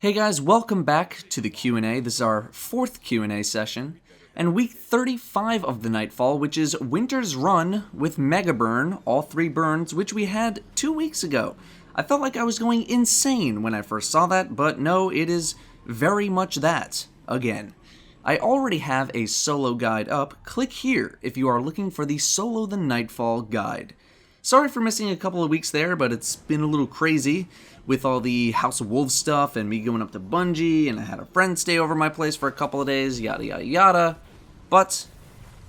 Hey guys, welcome back to the Q&A. This is our fourth Q&A session, and week 35 of the Nightfall, which is Winter's Run with Mega Burn, all 3 burns, which we had 2 weeks ago. I felt like I was going insane when I first saw that, but no, it is very much that, again. I already have a solo guide up. Click here if you are looking for the Solo the Nightfall guide. Sorry for missing a couple of weeks there, but it's been a little crazy with all the House of Wolves stuff and me going up to Bungie, and I had a friend stay over my place for a couple of days, yada yada yada. But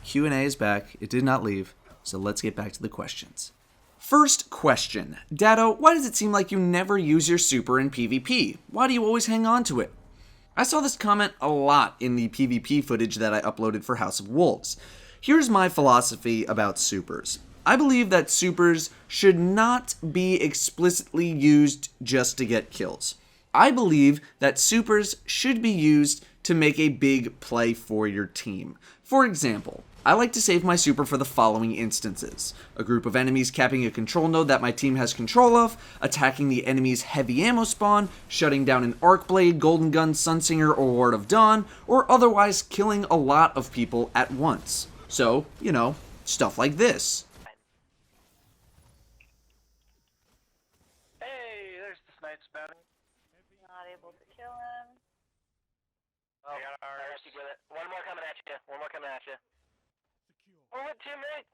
Q&A is back. It did not leave, so let's get back to the questions. First question. Datto, why does it seem like you never use your super in PvP? Why do you always hang on to it? I saw this comment a lot in the PvP footage that I uploaded for House of Wolves. Here's my philosophy about supers. I believe that supers should not be explicitly used just to get kills. I believe that supers should be used to make a big play for your team. For example, I like to save my super for the following instances: a group of enemies capping a control node that my team has control of, attacking the enemy's heavy ammo spawn, shutting down an arc blade, golden gun, sunsinger, or ward of dawn, or otherwise killing a lot of people at once. So, stuff like this. Not able to kill him. Oh, I got ours. One more coming at you. One more coming at you. Oh, teammate!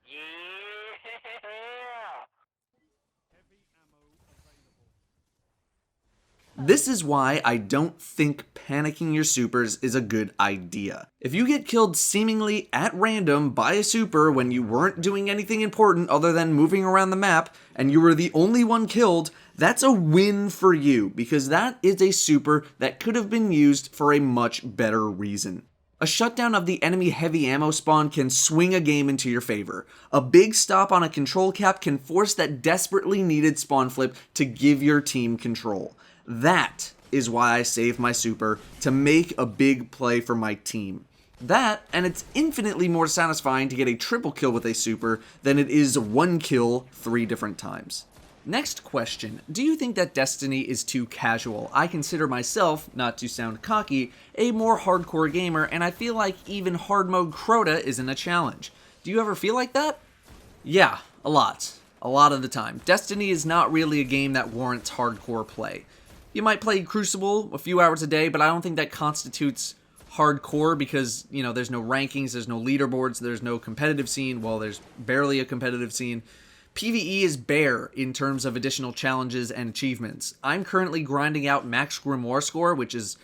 Yeah! This is why I don't think panicking your supers is a good idea. If you get killed seemingly at random by a super when you weren't doing anything important other than moving around the map, and you were the only one killed, that's a win for you, because that is a super that could have been used for a much better reason. A shutdown of the enemy heavy ammo spawn can swing a game into your favor. A big stop on a control cap can force that desperately needed spawn flip to give your team control. That is why I save my super, to make a big play for my team. That, and it's infinitely more satisfying to get a triple kill with a super than it is 1 kill 3 different times. Next question. Do you think that Destiny is too casual? I consider myself, not to sound cocky, a more hardcore gamer, and I feel like even hard mode Crota isn't a challenge. Do you ever feel like that? Yeah, a lot. A lot of the time. Destiny is not really a game that warrants hardcore play. You might play Crucible a few hours a day, but I don't think that constitutes hardcore because, there's no rankings, there's no leaderboards, there's no competitive scene. Well, there's barely a competitive scene. PvE is bare in terms of additional challenges and achievements. I'm currently grinding out max Grimoire score, which is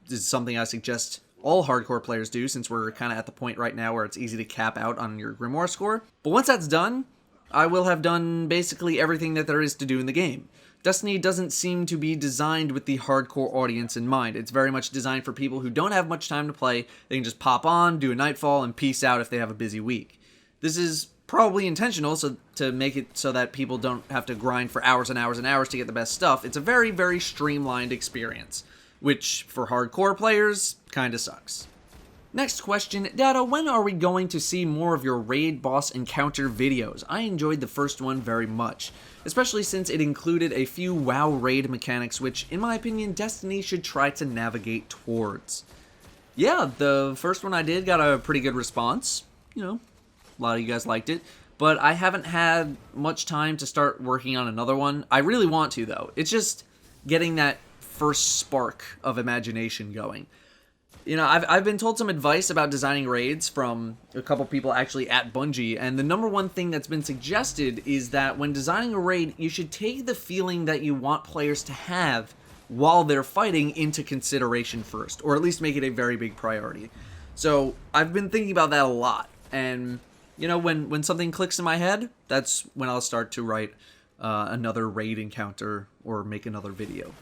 something I suggest all hardcore players do, since we're kind of at the point right now where it's easy to cap out on your Grimoire score. But once that's done, I will have done basically everything that there is to do in the game. Destiny doesn't seem to be designed with the hardcore audience in mind. It's very much designed for people who don't have much time to play. They can just pop on, do a Nightfall, and peace out if they have a busy week. This is probably intentional, so to make it so that people don't have to grind for hours and hours and hours to get the best stuff. It's a very, very streamlined experience, which for hardcore players kinda sucks. Next question, Datto, when are we going to see more of your raid boss encounter videos? I enjoyed the first one very much, especially since it included a few WoW raid mechanics, which, in my opinion, Destiny should try to navigate towards. Yeah, the first one I did got a pretty good response. A lot of you guys liked it, but I haven't had much time to start working on another one. I really want to, though. It's just getting that first spark of imagination going. I've been told some advice about designing raids from a couple people actually at Bungie, and the number one thing that's been suggested is that when designing a raid, you should take the feeling that you want players to have while they're fighting into consideration first, or at least make it a very big priority. So I've been thinking about that a lot, and when something clicks in my head, that's when I'll start to write another raid encounter or make another video.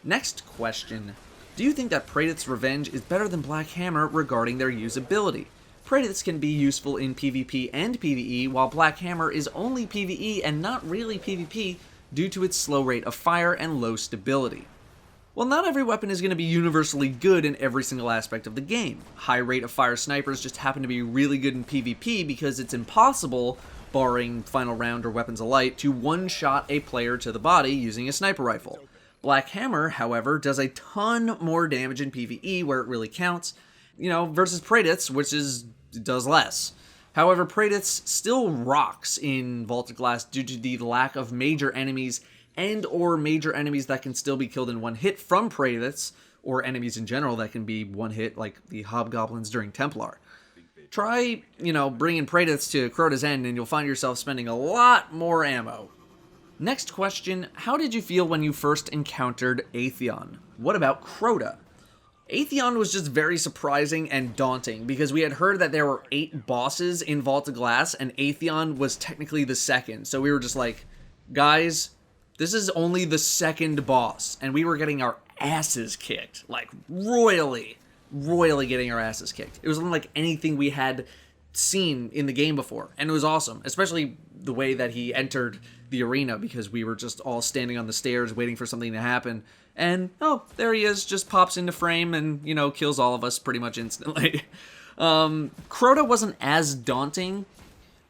Next question. Do you think that Praedyth's Revenge is better than Black Hammer regarding their usability? Praedyths can be useful in PvP and PvE, while Black Hammer is only PvE and not really PvP due to its slow rate of fire and low stability. Well, not every weapon is going to be universally good in every single aspect of the game. High rate of fire snipers just happen to be really good in PvP because it's impossible barring final round or weapons of light, to one-shot a player to the body using a sniper rifle. Black Hammer, however, does a ton more damage in PvE where it really counts, versus Praedyth's, which does less. However, Praedyth's still rocks in Vaulted Glass due to the lack of major enemies and or major enemies that can still be killed in one hit from Praedyth's, or enemies in general that can be one hit, like the Hobgoblins during Templar. Try, bringing Praedyth's to Crota's End and you'll find yourself spending a lot more ammo. Next question, how did you feel when you first encountered Atheon? What about Crota? Atheon was just very surprising and daunting because we had heard that there were 8 bosses in Vaulted Glass and Atheon was technically the second. So we were just like, guys, this is only the second boss and we were getting our asses kicked, like royally getting our asses kicked. It was unlike anything we had seen in the game before, and it was awesome, especially the way that he entered the arena because we were just all standing on the stairs waiting for something to happen, and oh, there he is, just pops into frame and, kills all of us pretty much instantly. Crota wasn't as daunting,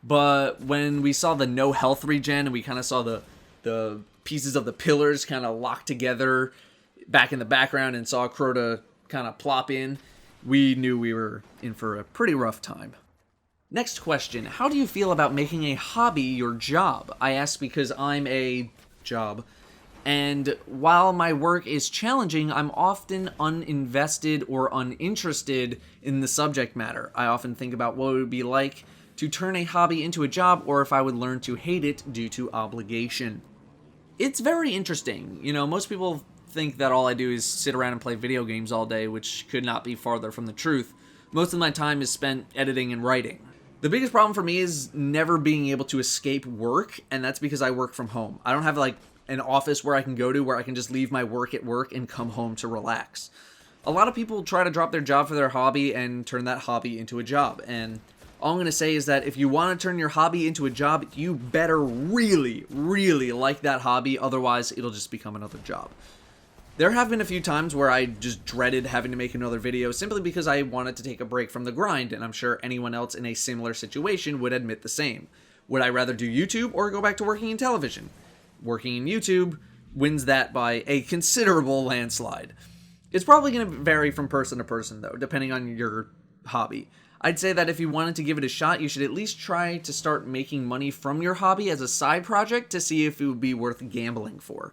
but when we saw the no health regen and we kind of saw the pieces of the pillars kind of locked together back in the background and saw Crota kind of plop in, we knew we were in for a pretty rough time. Next question, how do you feel about making a hobby your job? I ask because I'm a job, and while my work is challenging, I'm often uninvested or uninterested in the subject matter. I often think about what it would be like to turn a hobby into a job, or if I would learn to hate it due to obligation. It's very interesting. Most people think that all I do is sit around and play video games all day, which could not be farther from the truth. Most of my time is spent editing and writing. The biggest problem for me is never being able to escape work, and that's because I work from home. I don't have an office where I can go to where I can just leave my work at work and come home to relax. A lot of people try to drop their job for their hobby and turn that hobby into a job, and all I'm going to say is that if you want to turn your hobby into a job, you better really like that hobby, otherwise it'll just become another job. There have been a few times where I just dreaded having to make another video simply because I wanted to take a break from the grind, and I'm sure anyone else in a similar situation would admit the same. Would I rather do YouTube or go back to working in television? Working in YouTube wins that by a considerable landslide. It's probably going to vary from person to person, though, depending on your hobby. I'd say that if you wanted to give it a shot, you should at least try to start making money from your hobby as a side project to see if it would be worth gambling for.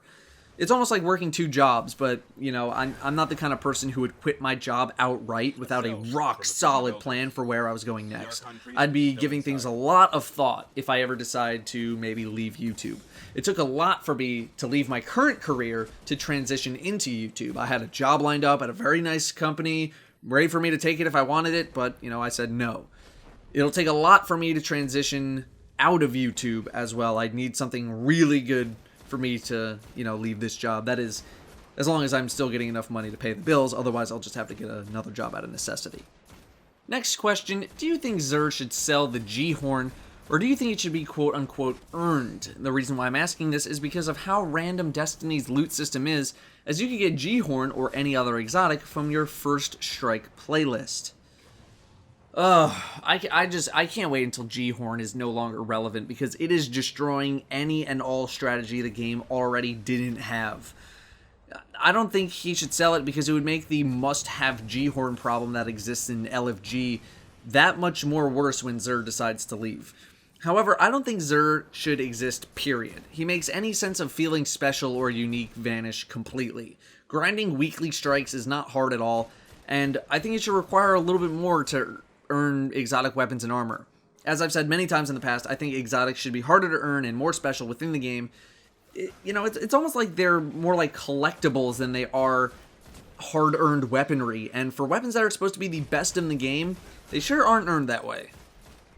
It's almost like working 2 jobs, but, I'm not the kind of person who would quit my job outright without a rock-solid plan for where I was going next. I'd be giving things a lot of thought if I ever decide to maybe leave YouTube. It took a lot for me to leave my current career to transition into YouTube. I had a job lined up at a very nice company, ready for me to take it if I wanted it, but, I said no. It'll take a lot for me to transition out of YouTube as well. I'd need something really good for me to, leave this job. That is, as long as I'm still getting enough money to pay the bills, otherwise I'll just have to get another job out of necessity. Next question, do you think Xur should sell the Ghorn, or do you think it should be quote-unquote earned? The reason why I'm asking this is because of how random Destiny's loot system is, as you can get Ghorn or any other exotic from your First Strike playlist. I can't wait until Ghorn is no longer relevant because it is destroying any and all strategy the game already didn't have. I don't think he should sell it because it would make the must-have Ghorn problem that exists in LFG that much more worse when Xur decides to leave. However, I don't think Xur should exist, period. He makes any sense of feeling special or unique vanish completely. Grinding weekly strikes is not hard at all, and I think it should require a little bit more to earn exotic weapons and armor. As I've said many times in the past, I think exotics should be harder to earn and more special within the game. It's almost like they're more like collectibles than they are hard-earned weaponry, and for weapons that are supposed to be the best in the game, they sure aren't earned that way.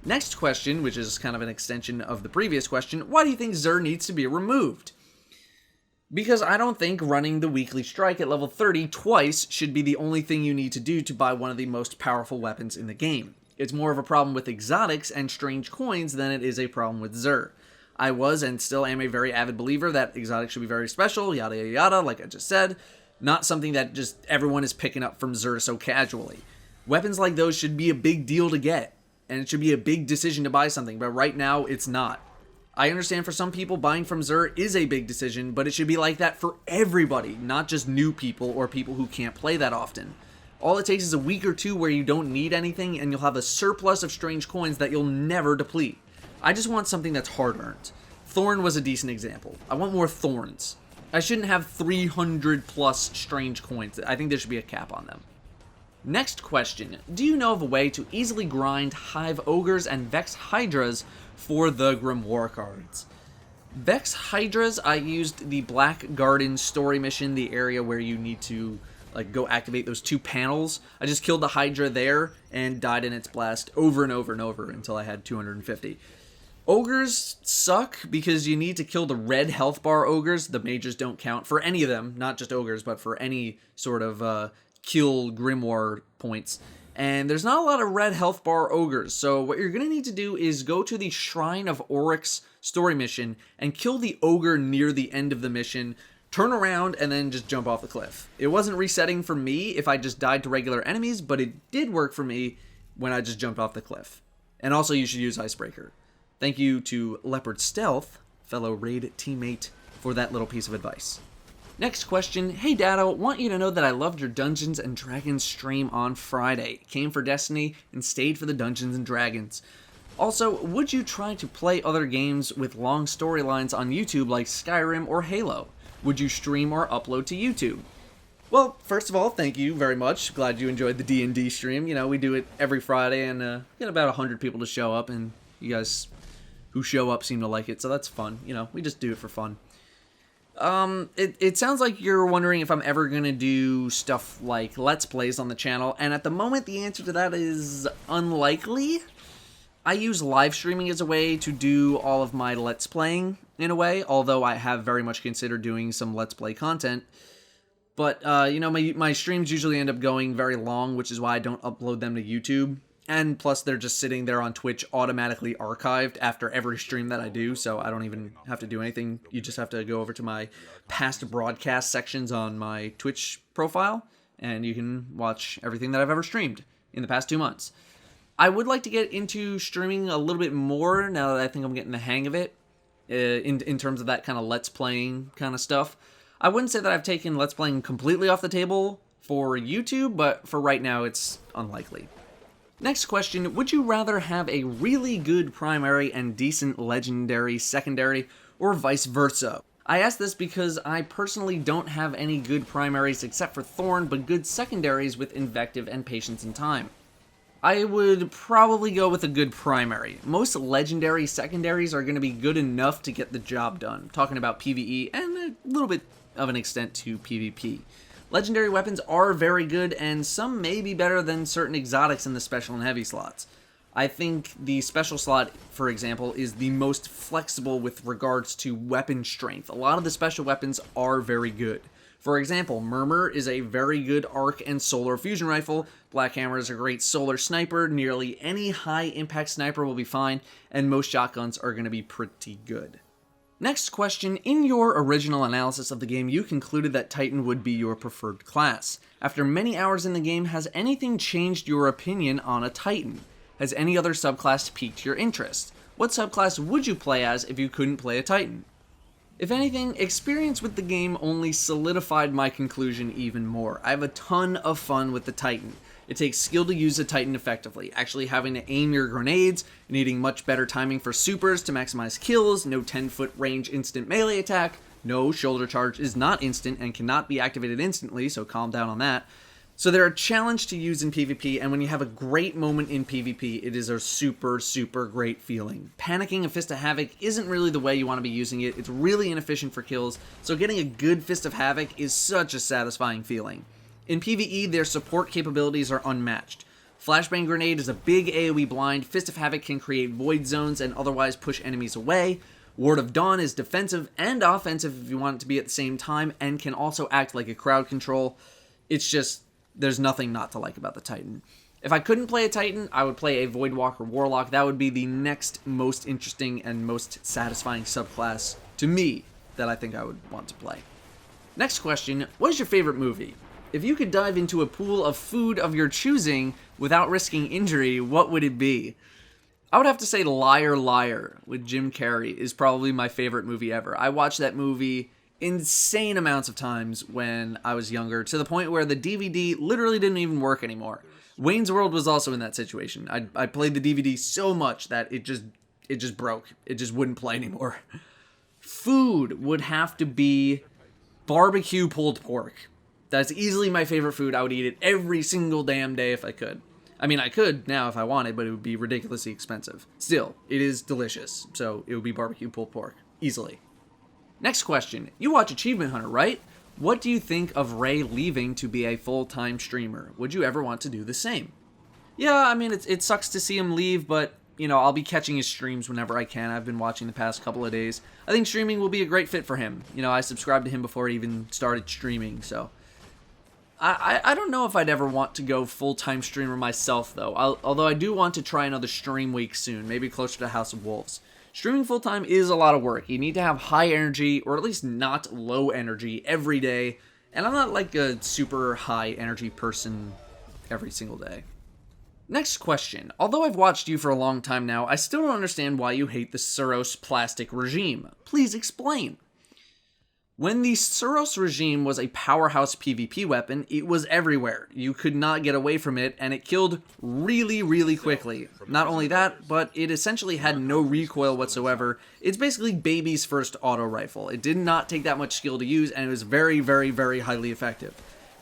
Next question, which is kind of an extension of the previous question, why do you think Xur needs to be removed? Because I don't think running the weekly strike at level 30 twice should be the only thing you need to do to buy one of the most powerful weapons in the game. It's more of a problem with exotics and strange coins than it is a problem with Xur. I was and still am a very avid believer that exotics should be very special, yada yada yada, like I just said, not something that just everyone is picking up from Xur so casually. Weapons like those should be a big deal to get, and it should be a big decision to buy something, but right now it's not. I understand for some people buying from Xur is a big decision, but it should be like that for everybody, not just new people or people who can't play that often. All it takes is a week or two where you don't need anything and you'll have a surplus of strange coins that you'll never deplete. I just want something that's hard-earned. Thorn was a decent example. I want more Thorns. I shouldn't have 300 plus strange coins. I think there should be a cap on them. Next question. Do you know of a way to easily grind Hive Ogres and Vex Hydras for the Grimoire cards? Vex Hydras, I used the Black Garden story mission, the area where you need to go activate those 2 panels. I just killed the Hydra there and died in its blast over and over and over until I had 250. Ogres suck because you need to kill the red health bar ogres. The mages don't count for any of them, not just ogres, but for any sort of kill Grimoire points. And there's not a lot of red health bar ogres, so what you're going to need to do is go to the Shrine of Oryx story mission and kill the ogre near the end of the mission, turn around, and then just jump off the cliff. It wasn't resetting for me if I just died to regular enemies, but it did work for me when I just jumped off the cliff. And also you should use Icebreaker. Thank you to Leopard Stealth, fellow raid teammate, for that little piece of advice. Next question. Hey Datto, want you to know that I loved your Dungeons and Dragons stream on Friday. Came for Destiny and stayed for the Dungeons and Dragons. Also, would you try to play other games with long storylines on YouTube like Skyrim or Halo? Would you stream or upload to YouTube? Well, first of all, thank you very much. Glad you enjoyed the D&D stream. You know, we do it every Friday and get about 100 people to show up, and you guys who show up seem to like it, so that's fun. You know, we just do it for fun. It sounds like you're wondering if I'm ever going to do stuff like Let's Plays on the channel, and at the moment the answer to that is unlikely. I use live streaming as a way to do all of my Let's Playing, in a way, although I have very much considered doing some Let's Play content. But, you know, my streams usually end up going very long, which is why I don't upload them to YouTube. And plus, they're just sitting there on Twitch automatically archived after every stream that I do, so I don't even have to do anything. You just have to go over to my past broadcast sections on my Twitch profile, and you can watch everything that I've ever streamed in the past 2 months. I would like to get into streaming a little bit more now that I think I'm getting the hang of it, in terms of that kind of Let's Playing kind of stuff. I wouldn't say that I've taken Let's Playing completely off the table for YouTube, but for right now, it's unlikely. Next question, would you rather have a really good primary and decent legendary secondary, or vice versa? I ask this because I personally don't have any good primaries except for Thorn, but good secondaries with Invective and Patience and Time. I would probably go with a good primary. Most legendary secondaries are going to be good enough to get the job done. I'm talking about PvE and a little bit of an extent to PvP. Legendary weapons are very good, and some may be better than certain exotics in the special and heavy slots. I think the special slot, for example, is the most flexible with regards to weapon strength. A lot of the special weapons are very good. For example, Murmur is a very good arc and solar fusion rifle, Black Hammer is a great solar sniper, nearly any high impact sniper will be fine, and most shotguns are going to be pretty good. Next question, in your original analysis of the game, you concluded that Titan would be your preferred class. After many hours in the game, has anything changed your opinion on a Titan? Has any other subclass piqued your interest? What subclass would you play as if you couldn't play a Titan? If anything, experience with the game only solidified my conclusion even more. I have a ton of fun with the Titan. It takes skill to use a Titan effectively, actually having to aim your grenades, needing much better timing for supers to maximize kills, no 10-foot range instant melee attack, no shoulder charge is not instant and cannot be activated instantly, so calm down on that. So they're a challenge to use in PvP, and when you have a great moment in PvP, it is a super, super great feeling. Panicking a Fist of Havoc isn't really the way you want to be using it, it's really inefficient for kills, so getting a good Fist of Havoc is such a satisfying feeling. In PvE, their support capabilities are unmatched. Flashbang Grenade is a big AoE blind, Fist of Havoc can create void zones and otherwise push enemies away, Ward of Dawn is defensive and offensive if you want it to be at the same time, and can also act like a crowd control. It's just, there's nothing not to like about the Titan. If I couldn't play a Titan, I would play a Voidwalker Warlock. That would be the next most interesting and most satisfying subclass to me that I think I would want to play. Next question, what is your favorite movie? If you could dive into a pool of food of your choosing without risking injury, what would it be? I would have to say Liar Liar with Jim Carrey is probably my favorite movie ever. I watched that movie insane amounts of times when I was younger, to the point where the DVD literally didn't even work anymore. Wayne's World was also in that situation. I played the DVD so much that it just broke. It just wouldn't play anymore. Food would have to be barbecue pulled pork. That's easily my favorite food. I would eat it every single damn day if I could. I mean, I could now if I wanted, but it would be ridiculously expensive. Still, it is delicious, so it would be barbecue pulled pork. Easily. Next question. You watch Achievement Hunter, right? What do you think of Ray leaving to be a full-time streamer? Would you ever want to do the same? Yeah, I mean, it sucks to see him leave, but, you know, I'll be catching his streams whenever I can. I've been watching the past couple of days. I think streaming will be a great fit for him. You know, I subscribed to him before he even started streaming, so I don't know if I'd ever want to go full-time streamer myself, though. Although I do want to try another stream week soon, maybe closer to House of Wolves. Streaming full-time is a lot of work. You need to have high energy, or at least not low energy, every day. And I'm not like a super high energy person every single day. Next question. Although I've watched you for a long time now, I still don't understand why you hate the Suros plastic regime. Please explain. When the Suros regime was a powerhouse PvP weapon, it was everywhere. You could not get away from it, and it killed really, really quickly. Not only that, but it essentially had no recoil whatsoever. It's basically baby's first auto rifle. It did not take that much skill to use, and it was very, very, very highly effective.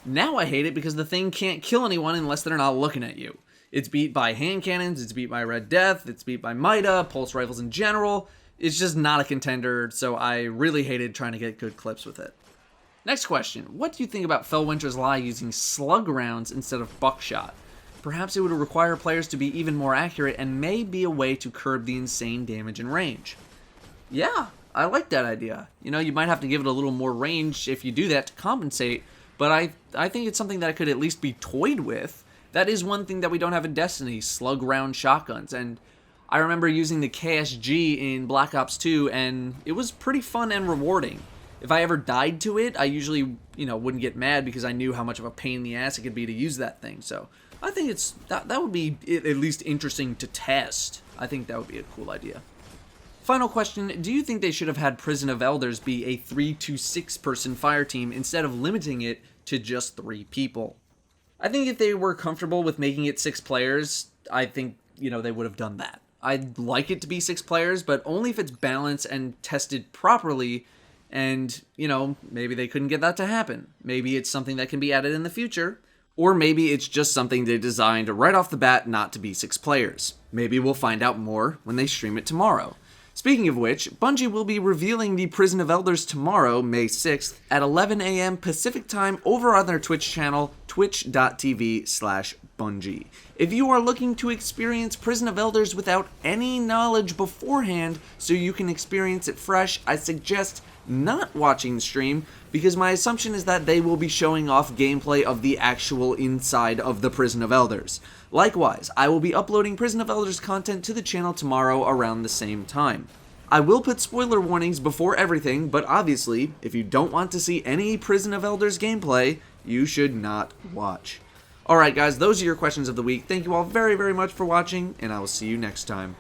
Now I hate it because the thing can't kill anyone unless they're not looking at you. It's beat by hand cannons, it's beat by Red Death, it's beat by Mida, pulse rifles in general. It's just not a contender, so I really hated trying to get good clips with it. Next question. What do you think about Felwinter's Lie using slug rounds instead of buckshot? Perhaps it would require players to be even more accurate and may be a way to curb the insane damage and range. Yeah, I like that idea. You know, you might have to give it a little more range if you do that to compensate, but I think it's something that could at least be toyed with. That is one thing that we don't have in Destiny, slug round shotguns, and I remember using the KSG in Black Ops 2, and it was pretty fun and rewarding. If I ever died to it, I usually, wouldn't get mad because I knew how much of a pain in the ass it could be to use that thing. So I think that would be at least interesting to test. I think that would be a cool idea. Final question, do you think they should have had Prison of Elders be a 3 to 6 person fire team instead of limiting it to just 3 people? I think if they were comfortable with making it 6 players, I think, they would have done that. I'd like it to be 6 players, but only if it's balanced and tested properly, and, maybe they couldn't get that to happen. Maybe it's something that can be added in the future, or maybe it's just something they designed right off the bat not to be 6 players. Maybe we'll find out more when they stream it tomorrow. Speaking of which, Bungie will be revealing the Prison of Elders tomorrow, May 6th, at 11 a.m. Pacific Time over on their Twitch channel, twitch.tv/Bungie. If you are looking to experience Prison of Elders without any knowledge beforehand so you can experience it fresh, I suggest not watching the stream because my assumption is that they will be showing off gameplay of the actual inside of the Prison of Elders. Likewise, I will be uploading Prison of Elders content to the channel tomorrow around the same time. I will put spoiler warnings before everything, but obviously, if you don't want to see any Prison of Elders gameplay, you should not watch. Alright guys, those are your questions of the week. Thank you all very, very much for watching, and I will see you next time.